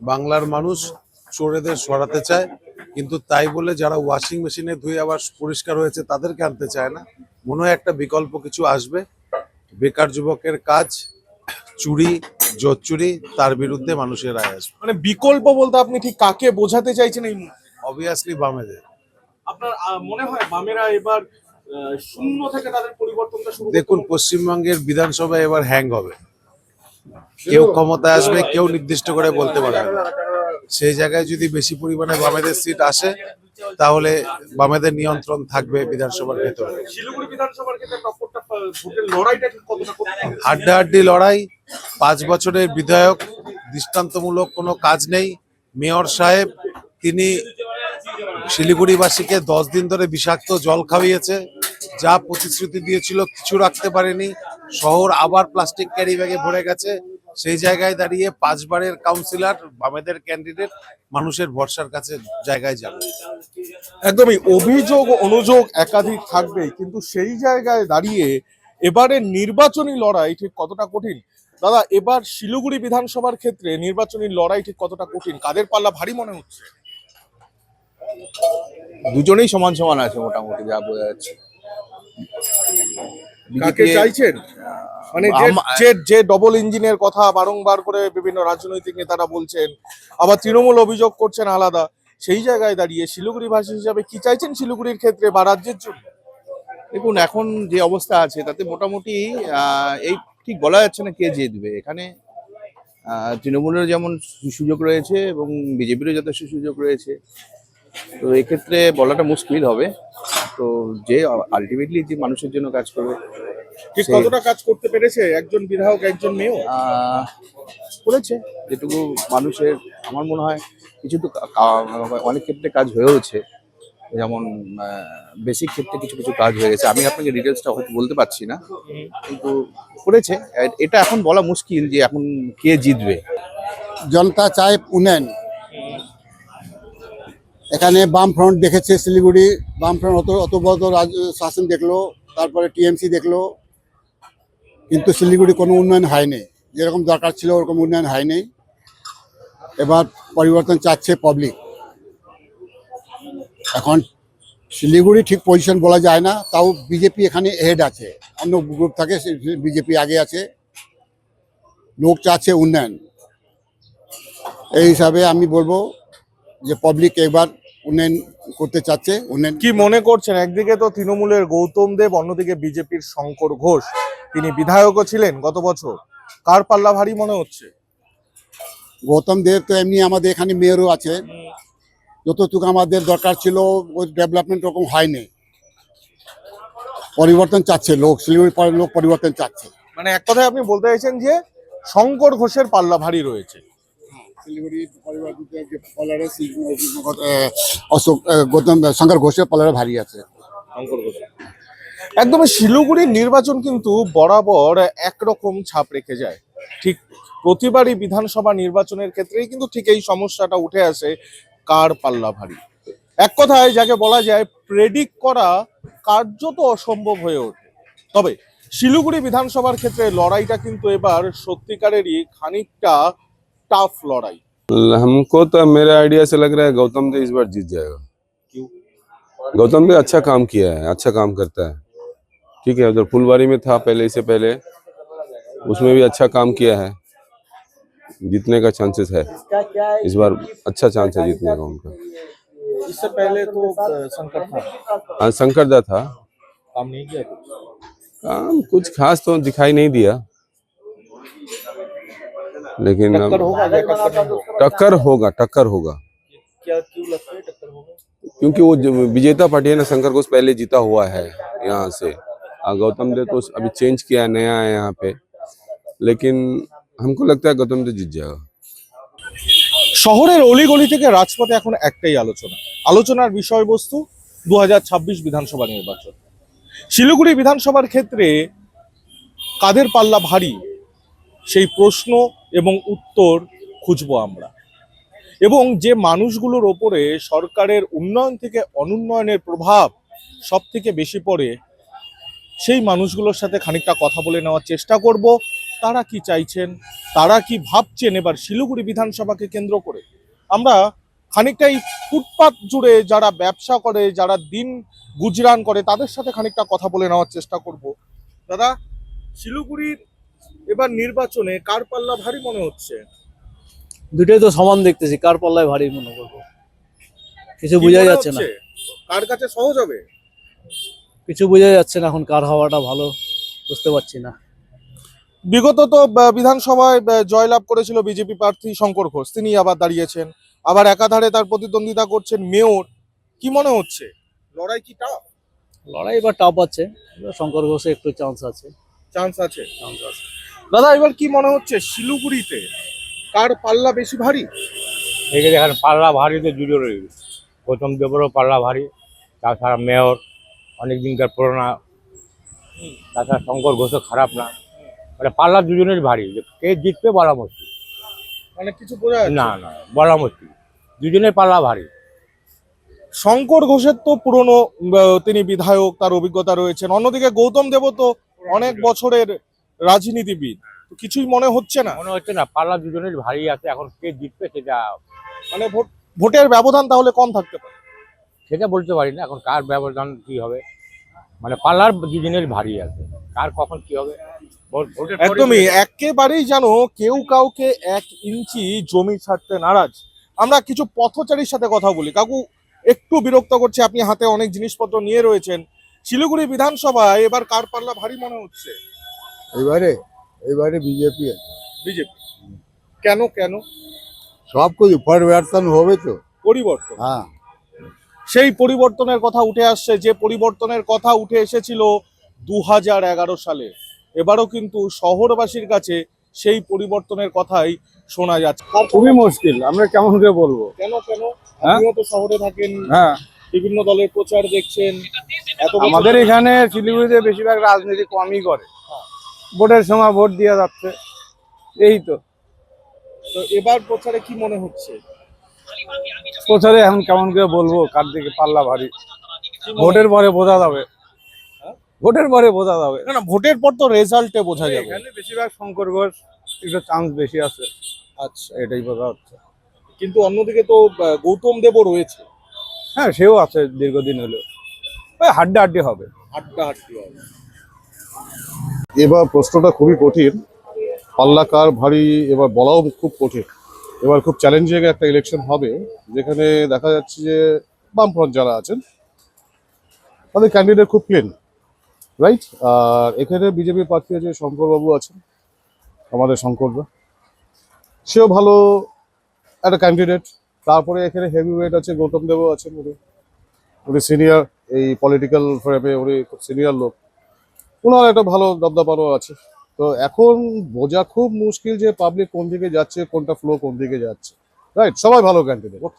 বাংলার মানুষ চোরেদের সরাতে চায়, কিন্তু তাই বলে যারা ওয়াশিং মেশিনে ধুয়ে আবার পরিষ্কার হয়েছে তাদেরকে আনতে চায় না। মনে হয় একটা বিকল্প কিছু আসবে। বেকার যুবকের কাজ চুরি, জোচ্চুরি, তার বিরুদ্ধে মানুষের রায় আসবে। মানে বিকল্প বলতে আপনি ঠিক কাকে বোঝাতে চাইছেন এই মুহূর্তে? অবভিয়াসলি বামেদের। আপনার মনে হয় বামেরা এবার শূন্য থেকে তাদের পরিবর্তনটা শুরু করতে দেখুন, পারবে? পশ্চিমবঙ্গের বিধানসভায় এবার হ্যাং হবে। কেউ ক্ষমতায় আসবে, কেউ নির্দিষ্ট করে বলতে পারবে না। সেই জায়গায় যদি বেশি পরিমাণে বামেদের সিট আসে তাহলে বামেদের নিয়ন্ত্রণ থাকবে বিধানসভার ভেতরে। শিলিগুড়ি বিধানসভার ক্ষেত্রে টক্করটা ভোটের লড়াইটা ঠিক কতটা করতে হবে? হাড্ডাহাড্ডি লড়াই। 5 বছরের বিধায়ক, দৃষ্টান্তমূলক কোনো কাজ নেই। মেয়র সাহেব তিনি শিলিগুড়িবাসীকে 10 দিন ধরে বিষাক্ত জল খাইয়েছে। যা প্রতিশ্রুতি দিয়েছিল কিছু রাখতে পারেনি। শহর আবার প্লাস্টিক ক্যারি ব্যাগে ভরে গেছে। সেই জায়গায় দাঁড়িয়ে 5 বারের কাউন্সিলর বামেদের ক্যান্ডিডেট মানুষের ভরসার কাছে জায়গায় যাবে। একদমই অভিযোগ অনুযোগ একাধিক থাকবে, কিন্তু সেই জায়গায় দাঁড়িয়ে এবারে নির্বাচনী লড়াই ঠিক কতটা কঠিন? দাদা, এবার শিলিগুড়ি বিধানসভার ক্ষেত্রে নির্বাচনী লড়াই ঠিক কতটা কঠিন? কাদের পাল্লা ভারী মনে হচ্ছে? দুজনেই সমান সমান আছে মোটামুটি, যা বোঝা যাচ্ছে। কাকে চাইছেন? মানে যে ডবল ইঞ্জিনের কথা বারংবার করে বিভিন্ন রাজনৈতিক নেতারা বলছেন, আবার তৃণমূল অভিযোগ করছেন আলাদা। সেই জায়গায় দাঁড়িয়ে শিলিগুড়িবাসী হিসাবে কি চাইছেন শিলিগুড়ির ক্ষেত্রে বা রাজ্যের জন্য? দেখুন, এখন যে অবস্থা আছে তাতে মোটামুটি এই ঠিক বলা যাচ্ছে না কে জিতবে এখানে। তৃণমূলের যেমন সুযোগ রয়েছে এবং বিজেপিরও যথেষ্ট সুযোগ রয়েছে, তো এক্ষেত্রে বলাটা মুশকিল হবে। তো যে আলটিমেটলি যে মানুষের জন্য কাজ করবে, ঠিক কতটা কাজ করতে পেরেছে একজন বিধায়ক, একজন মেয়র? করেছে যেটুকু মানুষের, আমার মনে হয় কিছু তো অনেক ক্ষেত্রে কাজ হয়েওছে। যেমন বেসিক ক্ষেত্রে কিছু কিছু কাজ হয়ে গেছে, আমি আপনাকে ডিটেলসটা হয়তো বলতে পারছি না, কিন্তু করেছে। এটা এখন বলা মুশকিল যে এখন কে জিতবে। জনতা চায় উন্নয়ন। এখানে বামফ্রন্ট দেখেছে, শিলিগুড়ি বামফ্রন্ট অত বড় শাসন দেখলো, তারপরে টিএমসি দেখলো, কিন্তু শিলিগুড়ি কোনো উন্নয়ন হয়নি। যেরকম দরকার ছিল ওরকম উন্নয়ন হয়নি। এবার পরিবর্তন চাচ্ছে পাবলিক। এখন শিলিগুড়ি ঠিক পজিশন বলা যায় না, তাও বিজেপি এখানে হেড আছে, অন্য গ্রুপ থাকে বিজেপি আগে আছে। লোক চাচ্ছে উন্নয়ন, এই হিসাবে আমি বলবো যে পাবলিক একবার উন্নয়ন করতে চাচ্ছে। উন্নয়ন কি মনে করছেন? একদিকে তো তৃণমূলের গৌতম দেব, অন্যদিকে বিজেপির শঙ্কর ঘোষ, তিনি বিধায়কও ছিলেন গত বছর। কার পাল্লা ভারী মনে হচ্ছে? গৌতম দেব তো এমনি আমাদের এখানে মেয়রও আছে, যতটুকু আমাদের দরকার ছিল ওই ডেভেলপমেন্ট ওরকম হয়নি। পরিবর্তন চাচ্ছে লোক, শিলিগুড়ির লোক পরিবর্তন চাচ্ছে। মানে এক কথায় আপনি বলতে চাইছেন যে শঙ্কর ঘোষের পাল্লা ভারী রয়েছে। গৌতম শঙ্কর ঘোষের পাল্লা ভারী আছে। একদমই শিলিগুড়ির নির্বাচন কিন্তু বরাবর একরকম ছাপ রেখে যায়। ঠিক প্রতিবারই বিধানসভা নির্বাচনের ক্ষেত্রেই কিন্তু ঠিক এই সমস্যাটা উঠে আসে, কার পাল্লা ভারী। এক কথায় যাকে বলা যায় প্রেডিক্ট করা কার্যত অসম্ভব হয়ে ওঠে। তবে শিলিগুড়ি বিধানসভার ক্ষেত্রে লড়াইটা কিন্তু এবার সত্যিকারেরই খানিকটা টাফ লড়াই। हमको तो मेरे आइडिया से लग रहा है गौतम देव इस बार जीत जाएगा। क्यों? गौतम देव अच्छा काम किया है, अच्छा काम करता है। ठीक है, उधर फुलवारी में था पहले, इससे पहले उसमें भी अच्छा काम किया है। जीतने का चांसेस है इस बार, अच्छा चांस है जीतने का उनका। इससे पहले तो संकट था, हाँ, शंकरदा था, काम नहीं किया कुछ। काम कुछ खास तो दिखाई नहीं दिया, लेकिन टक्कर होगा या टक्कर नहीं होगा? टक्कर होगा। क्या क्यों लगता है टक्कर होगा? क्योंकि वो विजेता पार्टी है ना, शंकर घोष पहले जीता हुआ है यहाँ से। गौतम देव तो अभी चेंज किया है, नया है यहाँ पे, लेकिन हमको लगता है गौतम देव जीत जाएगा। শহরের অলিগলি থেকে রাজপথে এখন একটাই আলোচনার বিষয়বস্তু 2026 বিধানসভা নির্বাচন। শিলিগুড়ি বিধানসভার ক্ষেত্রে কাদের পাল্লা ভারী, সেই প্রশ্ন এবং উত্তর খুঁজবো আমরা। এবং যে মানুষগুলোর ওপরে সরকারের উন্নয়ন থেকে অনুন্নয়নের প্রভাব সব থেকে বেশি পড়ে, সেই মানুষগুলোর সাথে খানিকটা কথা বলে নেওয়ার চেষ্টা করব। তারা কি চাইছেন, তারা কি ভাবছেন এবার শিলিগুড়ি বিধানসভাকে কেন্দ্র করে। আমরা খানিকটা এই ফুটপাত জুড়ে যারা ব্যবসা করে, যারা দিন গুজরান করে, তাদের সাথে খানিকটা কথা বলে নেওয়ার চেষ্টা করব। দাদা, শিলিগুড়ির এবার নির্বাচনে কার পাল্লা ভারী মনে হচ্ছে? দুটোই তো সমান দেখতেছি, কার পাল্লায় ভারী মনে করবো, কিছু কি বোঝা মনে যাচ্ছে না। হচ্ছে? কার কাছে সহজ হবে? কিছু বোঝা যাচ্ছে না এখন কার হওয়াটা ভালো, বুঝতে পারছি না। বিগত তো বিধানসভায় জয়লাভ করেছিল বিজেপি প্রার্থী শঙ্কর ঘোষ, তিনি আবার দাঁড়িয়েছেন, আবার একাধারে তার প্রতিদ্বন্দ্বিতা করছেন মেয়র। কি মনে হচ্ছে, লড়াই কি টাফ? লড়াই এবার টাফ আছে, এবার শঙ্কর ঘোষে একটু চান্স আছে। চান্স আছে। দাদা, এবার কি মনে হচ্ছে শিলিগুড়িতে কার পাল্লা বেশি ভারী? দেখে দেখেন পাল্লা ভারী তো জুড়ে রয়েছে, গৌতম দেবেরও পাল্লা ভারী, তাছাড়া মেয়র অনেক দিনকার পুরোনো, তাছাড়া শঙ্কর ঘোষও খারাপ না, মানে পাল্লা দুজনের ভারী, যে কে জিতবে বলা মুশকিল। মানে কিছু বোঝা যাচ্ছে না না, বলা মুশকিল, দুজনের পাল্লা ভারী। শঙ্কর ঘোষের তো পুরনো, তিনি বিধায়ক, তার অভিজ্ঞতা রয়েছেন। অন্যদিকে গৌতম দেব তো অনেক বছরের রাজনীতিবিদ, তো কিছুই মনে হচ্ছে না। মনে হচ্ছে না, পাল্লা দুজনের ভারী আছে, এখন কে জিতবে সেটা মানে ভোটের ব্যবধান তাহলে কম থাকতে পারে। সেটা বলতে পারি না, এখন কার ব্যবধান কি হবে, মানে পাল্লার দুজনের ভারী আছে, কার কখন কি হবে ভোটের পরেই একদমই, বোঝা যাবে। একেবারেই যেন কেউ কাউকে 1 ইঞ্চি জমি ছাড়তে নারাজ। আমরা কিছু পথচারীর সাথে কথা বলি। কাকু, একটু বিরক্ত করছে, আপনি হাতে অনেক জিনিসপত্র নিয়ে রয়েছেন। শিলিগুড়ি বিধানসভায় এবার কার পাল্লা ভারী মনে হচ্ছে? এবারে বিজেপি বিজেপি। কেন কেন? সব কিছু পরিবর্তন হবে তো। পরিবর্তন, হ্যাঁ, সেই পরিবর্তনের কথা উঠে আসছে, যে পরিবর্তনের কথা উঠে এসেছিল 2011 সালে। এবারও কিন্তু শহরবাসীর কাছে সেই পরিবর্তনের কথাই শোনা যাচ্ছে। খুবই মুশকিল, আমরা কেমন করে বলবো। কেন কেন? হ্যাঁ? আপনিও তো শহরে থাকেন, হ্যাঁ, বিভিন্ন দলের প্রচার দেখছেন। এত বছর আমাদের এখানে শিলিগুড়িতে বেশিরভাগ রাজনীতি কমই করে, ভোটের সময় ভোট দিয়ে যাচ্ছে, এই তো। তো এবার প্রচারে কি মনে হচ্ছে? প্রচারে এখন কেমন করে বলবো কার দিকে পাল্লা ভারী, ভোটের পরে বোঝা যাবে। ভোটের পরে বোঝা যাবে। না না, ভোটের পর তো রেজাল্টে বোঝা যাবে। এখানে বেশিরভাগ শঙ্কর ঘোষ একটু চান্স বেশি আছে, আচ্ছা, এটাই বোঝা যাচ্ছে। কিন্তু অন্যদিকে তো গৌতম দেবও রয়েছে, হ্যাঁ, সেও আছে দীর্ঘদিন হলো, ওই হাড্ডাহাড্ডি হবে। হাড্ডাহাড্ডি হবে। এবার প্রশ্নটা খুবই কঠিন, পাল্লা কার ভারী এবার বলাও খুব কঠিন। এবার খুব চ্যালেঞ্জিং একটা ইলেকশন হবে, যেখানে দেখা যাচ্ছে যে বামফ্রন্ট যারা আছেন তাদের ক্যান্ডিডেট খুব ক্লিন, রাইট। আর এখানে বিজেপি প্রার্থী আছে শঙ্করবাবু আছেন, আমাদের শঙ্করদা, সেও ভালো একটা ক্যান্ডিডেট। তারপরে এখানে হেভি ওয়েট আছে, গৌতম দেবও আছেন, উনি সিনিয়র, এই পলিটিক্যাল ফ্রেমে উনি খুব সিনিয়র লোক, ওনার একটা ভালো দবদবারও আছে। তো এখন বোঝা খুব মুশকিল যে পাবলিক কোন দিকে যাচ্ছে, কোনটা ফ্লো কোন দিকে যাচ্ছে, রাইট। সবাই ভালো ক্যান্ডিডেট,